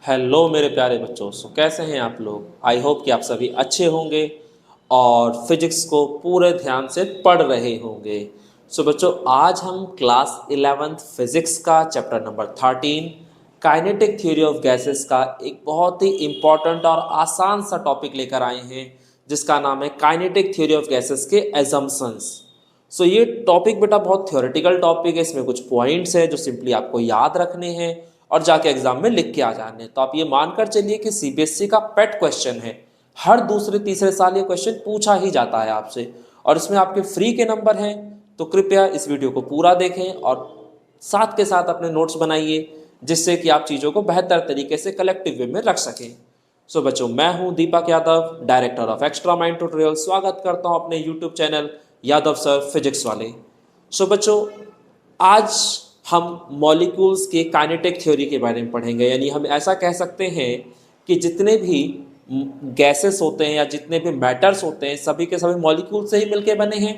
Hello मेरे प्यारे बच्चों। कैसे हैं आप लोग? आई होप कि आप सभी अच्छे होंगे और फिजिक्स को पूरे ध्यान से पढ़ रहे होंगे। बच्चों, आज हम क्लास 11th फिजिक्स का chapter number 13 kinetic theory of gases का एक बहुत ही इंपॉर्टेंट और आसान सा टॉपिक लेकर आए हैं, जिसका नाम है काइनेटिक थ्योरी ऑफ गैसेस के एजम्पशंस। ये टॉपिक बेटा बहुत थ्योरेटिकल टॉपिक है। इसमें कुछ पॉइंट्स हैं जो सिंपली आपको याद रखने हैं और जाके एग्जाम में लिख के आ जाने। तो आप ये मानकर चलिए कि सीबीएसई का पेट क्वेश्चन है। हर दूसरे तीसरे साल ये क्वेश्चन पूछा ही जाता है आपसे, और इसमें आपके फ्री के नंबर हैं। तो कृपया इस वीडियो को पूरा देखें और साथ के साथ अपने नोट्स बनाइए, जिससे कि आप चीज़ों को बेहतर तरीके से कलेक्टिव वे में रख सकें। बच्चों, मैं हूं Deepak Yadav, director of extra mind tutorial. स्वागत करता हूं अपने YouTube channel Yadav sir physics वाले। बच्चों, आज हम मॉलिक्यूल्स के काइनेटिक थ्योरी के बारे में पढ़ेंगे। यानी हम ऐसा कह सकते हैं कि जितने भी गैसेस होते हैं या जितने भी मैटर्स होते हैं, सभी के सभी मॉलिक्यूल से ही मिलके बने हैं।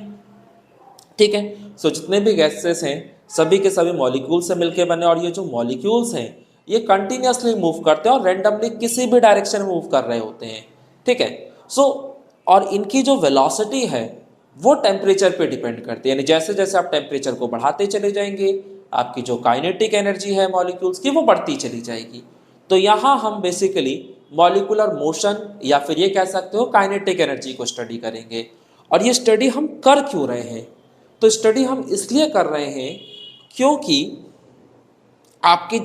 ठीक है। जितने भी गैसेस हैं सभी के सभी मॉलिक्यूल से मिलके बने, और ये जो मॉलिक्यूल्स हैं ये कंटिन्यूसली मूव करते हैं और रैंडमली किसी भी डायरेक्शन में मूव कर रहे होते हैं। ठीक है। और इनकी जो वेलोसिटी है वो टेम्परेचर पे डिपेंड करती है। यानी जैसे जैसे आप टेम्परेचर को बढ़ाते चले जाएंगे, आपकी जो काइनेटिक एनर्जी है मॉलिक्यूल्स की वो बढ़ती चली जाएगी। तो यहाँ हम बेसिकली मॉलिकुलर मोशन या फिर ये कह सकते हो काइनेटिक एनर्जी को स्टडी करेंगे। और ये स्टडी हम कर क्यों रहे हैं? तो स्टडी हम इसलिए कर रहे हैं क्योंकि आपकी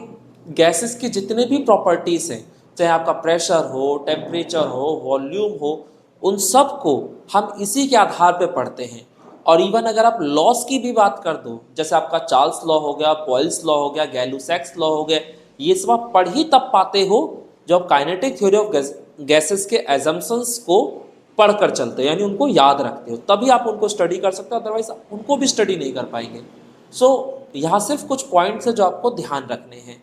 गैसेस की जितने भी प्रॉपर्टीज हैं, चाहे आपका प्रेशर हो, टेम्परेचर हो, वॉल्यूम हो, उन सब को हम इसी के आधार पे पढ़ते हैं। और इवन अगर आप लॉस की भी बात कर दो, जैसे आपका चार्ल्स लॉ हो गया, बॉयल्स लॉ हो गया, गैलुसैक्स लॉ हो गया, ये सब आप पढ़ ही तब पाते हो जब काइनेटिक थ्योरी ऑफ गैसेस के एजम्पशंस को पढ़कर चलते हो, यानी उनको याद रखते हो, तभी आप उनको स्टडी कर सकते हो। अदरवाइज उनको भी स्टडी नहीं कर पाएंगे। यहाँ सिर्फ कुछ पॉइंट्स है जो आपको ध्यान रखने हैं।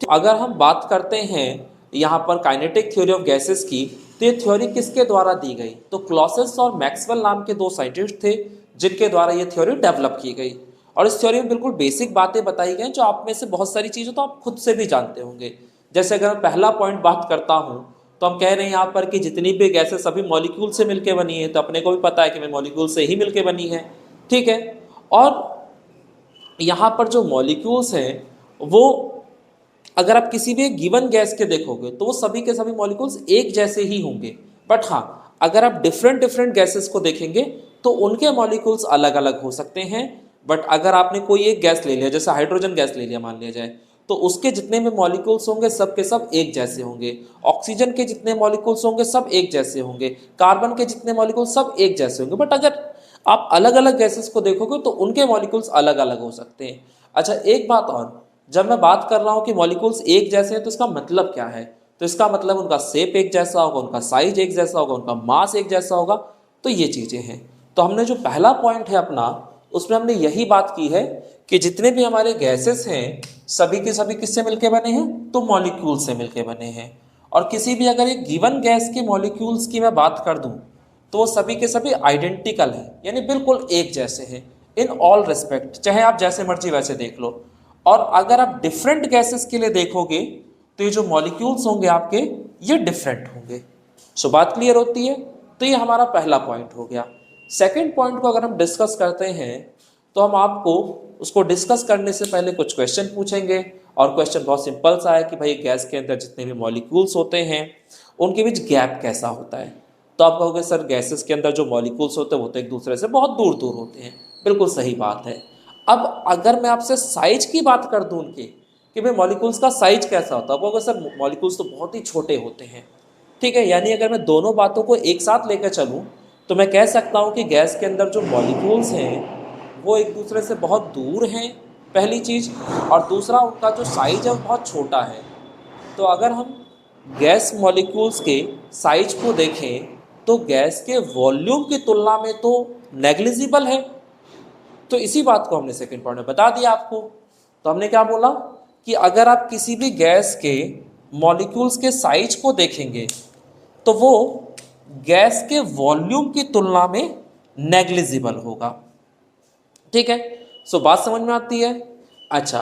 अगर हम बात करते हैं यहाँ पर काइनेटिक थ्योरी ऑफ गैसेस की, तो ये थ्योरी किसके द्वारा दी गई? तो क्लॉसेस और मैक्सवेल नाम के दो साइंटिस्ट थे जिनके द्वारा ये थ्योरी डेवलप की गई। और इस थ्योरी में बिल्कुल बेसिक बातें बताई गई जो आप में से बहुत सारी चीज़ें तो आप खुद से भी जानते होंगे। जैसे अगर मैं पहला पॉइंट बात करता हूँ, तो हम कह रहे हैं यहाँ पर कि जितनी भी गैसेस सभी मॉलिक्यूल से मिलकर बनी है। तो अपने को भी पता है कि मैं मॉलिक्यूल से ही मिलकर बनी है। ठीक है। और यहाँ पर जो मॉलिक्यूल्स हैं वो अगर आप किसी भी गिवन गैस के देखोगे तो वो सभी के सभी मॉलिक्यूल्स एक जैसे ही होंगे। बट हाँ, अगर आप डिफरेंट डिफरेंट गैसेस को देखेंगे तो उनके मॉलिक्यूल्स अलग अलग हो सकते हैं। बट अगर आपने कोई एक गैस ले लिया, जैसे हाइड्रोजन गैस ले लिया मान लिया जाए, तो उसके जितने भी मॉलिक्यूल्स होंगे सब के सब एक जैसे होंगे। ऑक्सीजन के जितने मॉलिक्यूल्स होंगे सब एक जैसे होंगे। कार्बन के जितने मॉलिक्यूल्स सब एक जैसे होंगे। बट अगर आप अलग अलग गैसेस को देखोगे तो उनके मॉलिक्यूल्स अलग अलग हो सकते हैं। अच्छा, एक बात और, जब मैं बात कर रहा हूँ कि मॉलिक्यूल्स एक जैसे हैं तो इसका मतलब क्या है? तो इसका मतलब उनका शेप एक जैसा होगा, उनका साइज एक जैसा होगा, उनका मास एक जैसा होगा। तो ये चीज़ें हैं। तो हमने जो पहला पॉइंट है अपना, उसमें हमने यही बात की है कि जितने भी हमारे गैसेस हैं सभी के सभी किससे मिलके बने हैं? तो मॉलिक्यूल से मिलके बने हैं। और किसी भी अगर एक गिवन गैस के मॉलिक्यूल्स की मैं बात कर दूं तो वो सभी के सभी आइडेंटिकल हैं, यानी बिल्कुल एक जैसे हैं इन ऑल रिस्पेक्ट, चाहे आप जैसे मर्जी वैसे देख लो। और अगर आप डिफरेंट गैसेस के लिए देखोगे तो ये जो मॉलिक्यूल्स होंगे आपके ये डिफरेंट होंगे। बात क्लियर होती है? तो ये हमारा पहला पॉइंट हो गया। सेकंड पॉइंट को अगर हम डिस्कस करते हैं तो हम आपको उसको डिस्कस करने से पहले कुछ क्वेश्चन पूछेंगे। और क्वेश्चन बहुत सिंपल सा है कि भाई गैस के अंदर जितने भी मॉलिक्यूल्स होते हैं उनके बीच गैप कैसा होता है? तो आप कहोगे सर गैसेस के अंदर जो मॉलिक्यूल्स होते हैं वो तो एक दूसरे से बहुत दूर दूर होते हैं। बिल्कुल सही बात है। अब अगर मैं आपसे साइज की बात कर दूं उनके कि भाई मॉलिक्यूल्स का साइज कैसा होता है, वो अगर सर मॉलिक्यूल्स तो बहुत ही छोटे होते हैं। ठीक है। यानी अगर मैं दोनों बातों को एक साथ लेकर चलूं तो मैं कह सकता हूं कि गैस के अंदर जो मॉलिक्यूल्स हैं वो एक दूसरे से बहुत दूर हैं, पहली चीज़। और दूसरा, उनका जो साइज है वो बहुत छोटा है। तो अगर हम गैस मॉलिक्यूल्स के साइज को देखें तो गैस के वॉल्यूम की तुलना में तो नेग्लिजिबल है। तो इसी बात को हमने सेकंड पॉइंट में बता दिया आपको। तो हमने क्या बोला कि अगर आप किसी भी गैस के मॉलिक्यूल्स के साइज को देखेंगे तो वो गैस के वॉल्यूम की तुलना में नेग्लिजिबल होगा। ठीक है। बात समझ में आती है? अच्छा,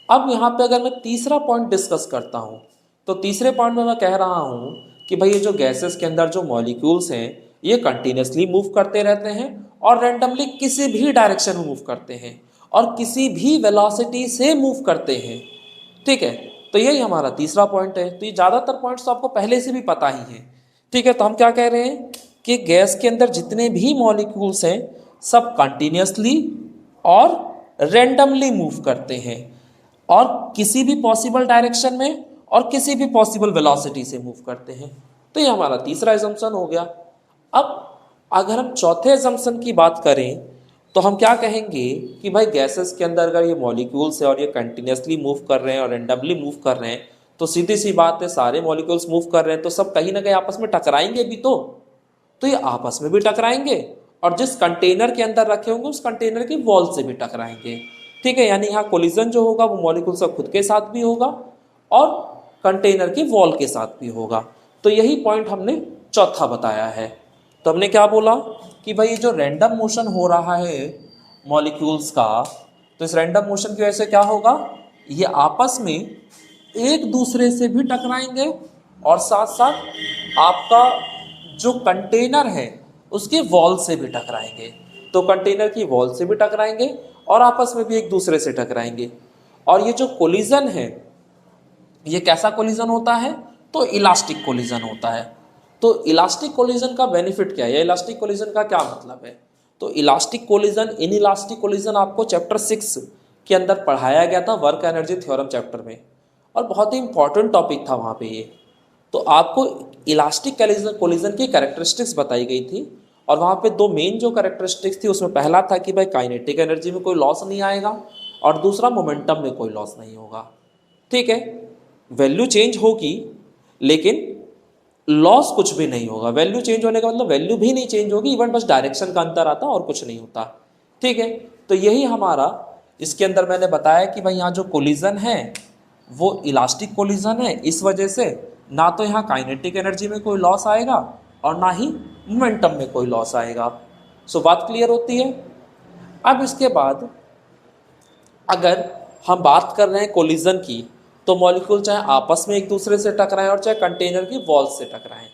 अब यहाँ पे अगर मैं तीसरा पॉइंट डिस्कस करता हूँ तो तीसरे पॉइंट में मैं कह रहा हूं कि भाई ये जो गैसेस के अंदर जो मॉलिक्यूल्स हैं ये कंटिन्यूसली मूव करते रहते हैं और रैंडमली किसी भी डायरेक्शन में मूव करते हैं और किसी भी वेलोसिटी से मूव करते हैं। ठीक है, तो यही हमारा तीसरा पॉइंट है। तो ये ज़्यादातर पॉइंट्स तो आपको पहले से भी पता ही है। ठीक है, तो हम क्या कह रहे हैं कि गैस के अंदर जितने भी मॉलिक्यूल्स हैं सब कंटिन्यूसली और रैंडमली मूव करते हैं और किसी भी पॉसिबल डायरेक्शन में और किसी भी पॉसिबल वेलोसिटी से मूव करते हैं। तो ये हमारा तीसरा एजम्पशन हो गया। अब अगर हम चौथे एजम्पशन की बात करें तो हम क्या कहेंगे कि भाई गैसेस के अंदर अगर ये मॉलिक्यूल्स है और ये कंटिन्यूसली मूव कर रहे हैं और रैंडमली मूव कर रहे हैं तो सीधी सी बात है सारे मॉलिक्यूल्स मूव कर रहे हैं तो सब कहीं ना कहीं आपस में टकराएंगे भी। तो ये आपस में भी टकराएंगे और जिस कंटेनर के अंदर रखे होंगे उस कंटेनर की वॉल से भी टकराएंगे। ठीक है, यानी यहाँ कोलिजन जो होगा वो मॉलिक्यूल्स का खुद के साथ भी होगा और कंटेनर की वॉल के साथ भी होगा। तो यही पॉइंट हमने चौथा बताया है। तो हमने क्या बोला कि भाई ये जो रैंडम मोशन हो रहा है मॉलिक्यूल्स का, तो इस रैंडम मोशन की वजह से क्या होगा, ये आपस में एक दूसरे से भी टकराएंगे और साथ साथ आपका जो कंटेनर है उसके वॉल से भी टकराएंगे। तो कंटेनर की वॉल से भी टकराएंगे और आपस में भी एक दूसरे से टकराएंगे। और ये जो कोलिजन है ये कैसा कोलिजन होता है, तो इलास्टिक कोलिजन होता है। तो इलास्टिक कोलिजन का बेनिफिट क्या है, इलास्टिक कोलिजन का क्या मतलब है, तो elastic collision in elastic collision आपको चैप्टर 6 के अंदर पढ़ाया गया था वर्क एनर्जी थ्योरम चैप्टर में और बहुत ही इंपॉर्टेंट टॉपिक था वहाँ पे ये। तो आपको इलास्टिक कोलिजन की कैरेक्टरिस्टिक्स बताई गई थी और वहाँ पे दो मेन जो कैरेक्टरिस्टिक्स थी उसमें पहला था कि भाई काइनेटिक एनर्जी में कोई लॉस नहीं आएगा और दूसरा मोमेंटम में कोई लॉस नहीं होगा। ठीक है, वैल्यू चेंज होगी लेकिन लॉस कुछ भी नहीं होगा। वैल्यू चेंज होने का मतलब वैल्यू भी नहीं चेंज होगी, इवन बस डायरेक्शन का अंतर आता और कुछ नहीं होता। ठीक है, तो यही हमारा इसके अंदर मैंने बताया कि भाई यहाँ जो कोलिजन है वो इलास्टिक कोलिजन है, इस वजह से ना तो यहाँ काइनेटिक एनर्जी में कोई लॉस आएगा और ना ही मोमेंटम में कोई लॉस आएगा। सो बात क्लियर होती है। अब इसके बाद अगर हम बात कर रहे हैं कोलिजन की तो मॉलिक्यूल चाहे आपस में एक दूसरे से टकराएं और चाहे कंटेनर की वॉल से टकराएं,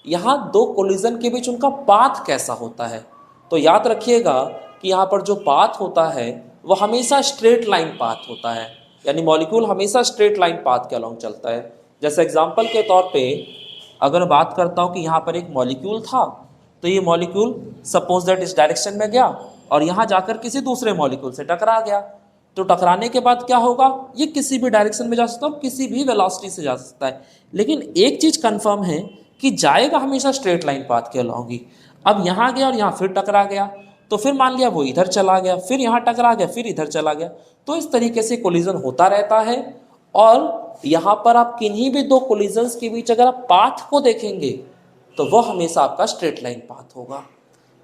यहाँ दो कोलिजन के बीच उनका पाथ कैसा होता है, तो याद रखिएगा कि यहाँ पर जो पाथ होता है वो हमेशा स्ट्रेट लाइन पाथ होता है, यानी मॉलिक्यूल हमेशा स्ट्रेट लाइन पाथ के अलॉन्ग चलता है। जैसे एग्जांपल के तौर पे अगर बात करता हूँ कि यहाँ पर एक मॉलिक्यूल था तो ये मॉलिक्यूल सपोज दैट इस डायरेक्शन में गया और यहाँ जाकर किसी दूसरे मॉलिक्यूल से टकरा गया। तो टकराने के बाद क्या होगा, ये किसी भी डायरेक्शन में जा सकता है, किसी भी वेलोसिटी से जा सकता है, लेकिन एक चीज़ कंफर्म है कि जाएगा हमेशा स्ट्रेट लाइन पाथ के अलॉन्ग ही। अब यहाँ गया और यहाँ फिर टकरा गया, तो फिर मान लिया वो इधर चला गया, फिर यहाँ टकरा गया, फिर इधर चला गया। तो इस तरीके से कोलिजन होता रहता है और यहाँ पर आप किन्हीं भी दो कोलिजन्स के बीच अगर आप पाथ को देखेंगे तो वह हमेशा आपका स्ट्रेट लाइन पाथ होगा।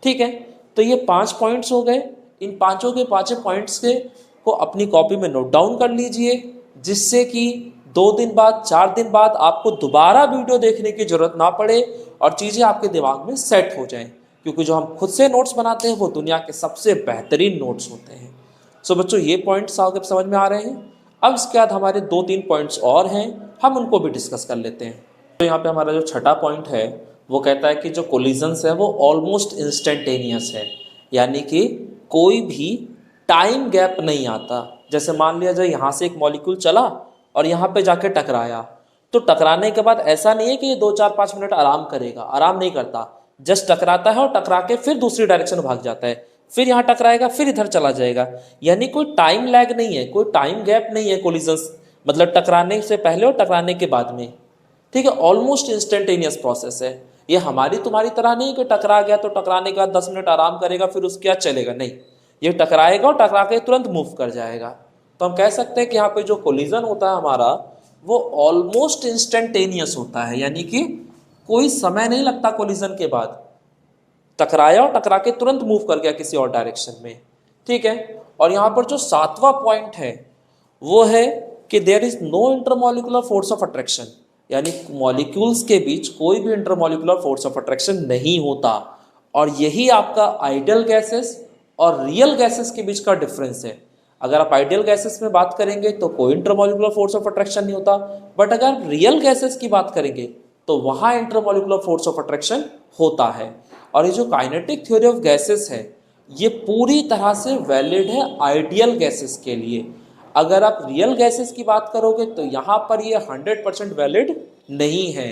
ठीक है, तो ये 5 पॉइंट्स हो गए। इन पांचों के पांचों पॉइंट्स के को अपनी कॉपी में नोट डाउन कर लीजिए, जिससे कि 2 दिन बाद 4 दिन बाद आपको दोबारा वीडियो देखने की जरूरत ना पड़े और चीज़ें आपके दिमाग में सेट हो जाएं, क्योंकि जो हम खुद से नोट्स बनाते हैं वो दुनिया के सबसे बेहतरीन नोट्स होते हैं। सो बच्चों, ये पॉइंट्स आपके समझ में आ रहे हैं। अब इसके बाद हमारे 2-3 पॉइंट्स और हैं, हम उनको भी डिस्कस कर लेते हैं। तो यहाँ पे हमारा जो छठा पॉइंट है वो कहता है कि जो कोलिजन्स है वो ऑलमोस्ट इंस्टेंटेनियस है, यानी कि कोई भी टाइम गैप नहीं आता। जैसे मान लिया जाए यहाँ से एक मॉलिक्यूल चला और यहाँ पे जाके टकराया, तो टकराने के बाद ऐसा नहीं है कि ये 2-4-5 मिनट आराम करेगा, आराम नहीं करता, जस्ट टकराता है और टकरा के फिर दूसरी डायरेक्शन भाग जाता है, फिर यहाँ टकराएगा, फिर इधर चला जाएगा। यानी कोई टाइम लैग नहीं है, कोई टाइम गैप नहीं है कोलिजन्स, मतलब टकराने से पहले और टकराने के बाद में। ठीक है, ऑलमोस्ट इंस्टेंटेनियस प्रोसेस है। ये हमारी तुम्हारी तरह नहीं कि टकरा गया तो टकराने के बाद 10 मिनट आराम करेगा फिर उसके बाद चलेगा, नहीं, ये टकराएगा और टकरा के तुरंत मूव कर जाएगा। तो हम कह सकते हैं कि यहाँ पे जो कोलिजन होता है हमारा वो ऑलमोस्ट इंस्टेंटेनियस होता है, यानी कि कोई समय नहीं लगता कोलिजन के बाद, टकराया और टकरा के तुरंत मूव कर गया किसी और डायरेक्शन में। ठीक है, और यहाँ पर जो 7वां पॉइंट है वो है कि there is no intermolecular force of attraction, यानी मॉलिक्यूल्स के बीच कोई भी इंटरमॉलिक्यूलर फोर्स ऑफ अट्रैक्शन नहीं होता। और यही आपका आइडियल गैसेस और रियल गैसेस के बीच का डिफरेंस है। अगर आप आइडियल गैसेस में बात करेंगे तो कोई इंटरमॉलिक्यूलर फोर्स ऑफ अट्रैक्शन नहीं होता, बट अगर आप रियल गैसेस की बात करेंगे तो वहां इंटरमॉलिक्यूलर फोर्स ऑफ अट्रैक्शन होता है। और ये जो काइनेटिक थ्योरी ऑफ गैसेस है ये पूरी तरह से वैलिड है आइडियल गैसेस के लिए। अगर आप रियल गैसेस की बात करोगे तो यहाँ पर ये 100% वैलिड नहीं है।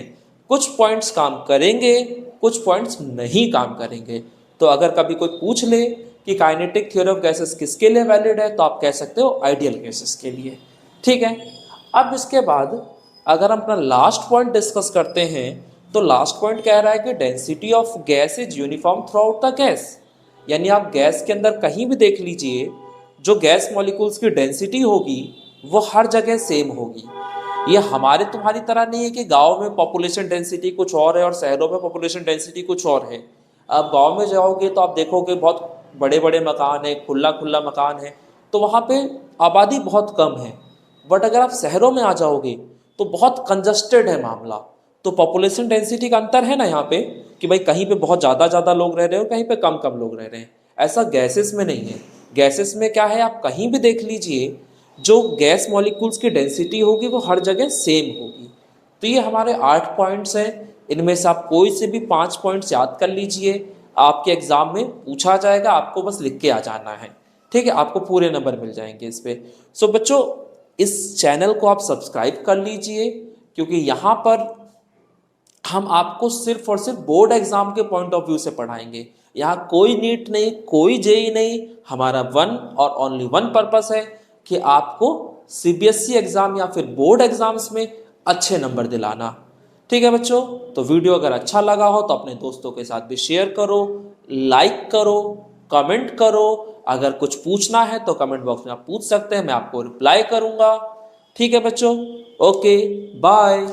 कुछ पॉइंट्स काम करेंगे, कुछ पॉइंट्स नहीं काम करेंगे। तो अगर कभी कोई पूछ ले कि काइनेटिक थ्योरी ऑफ गैसेस किसके लिए वैलिड है तो आप कह सकते हो आइडियल गैसेस के लिए। ठीक है, अब इसके बाद अगर हम अपना लास्ट पॉइंट डिस्कस करते हैं तो लास्ट पॉइंट कह रहा है कि density of gas is uniform through out the gas. यानी आप गैस के अंदर कहीं भी देख लीजिए, जो गैस मॉलिक्यूल्स की डेंसिटी होगी वो हर जगह सेम होगी। ये हमारे तुम्हारी तरह नहीं है कि गांव में पॉपुलेशन डेंसिटी कुछ और है और शहरों में पॉपुलेशन डेंसिटी कुछ और है। आप गांव में जाओगे तो आप देखोगे बहुत बड़े बड़े मकान है, खुला खुला मकान है, तो वहाँ पे आबादी बहुत कम है। बट अगर आप शहरों में आ जाओगे तो बहुत कंजस्टेड है मामला। तो पॉपुलेशन डेंसिटी का अंतर है ना यहाँ पे कि भाई कहीं पे बहुत ज़्यादा लोग रह रहे हैं और कहीं पे कम कम लोग रह रहे हैं। ऐसा गैसेस में नहीं है। गैसेस में क्या है, आप कहीं भी देख लीजिए, जो गैस मॉलिक्यूल्स की डेंसिटी होगी वो हर जगह सेम होगी। तो ये हमारे 8 पॉइंट्स हैं। इनमें से आप कोई से भी 5 पॉइंट्स याद कर लीजिए, आपके एग्जाम में पूछा जाएगा, आपको बस लिख के आ जाना है। ठीक है, आपको पूरे नंबर मिल जाएंगे इस पे। सो बच्चों, इस चैनल को आप सब्सक्राइब कर लीजिए, क्योंकि यहाँ पर हम आपको सिर्फ और सिर्फ बोर्ड एग्जाम के पॉइंट ऑफ व्यू से पढ़ाएंगे। यहाँ कोई नीट नहीं, कोई जेई नहीं। हमारा वन और ओनली वन पर्पस है कि आपको सीबीएसई एग्जाम या फिर बोर्ड एग्जाम्स में अच्छे नंबर दिलाना। ठीक है बच्चों, तो वीडियो अगर अच्छा लगा हो तो अपने दोस्तों के साथ भी शेयर करो, लाइक करो, कमेंट करो। अगर कुछ पूछना है तो कमेंट बॉक्स में आप पूछ सकते हैं, मैं आपको रिप्लाई करूंगा। ठीक है बच्चों, ओके, बाय।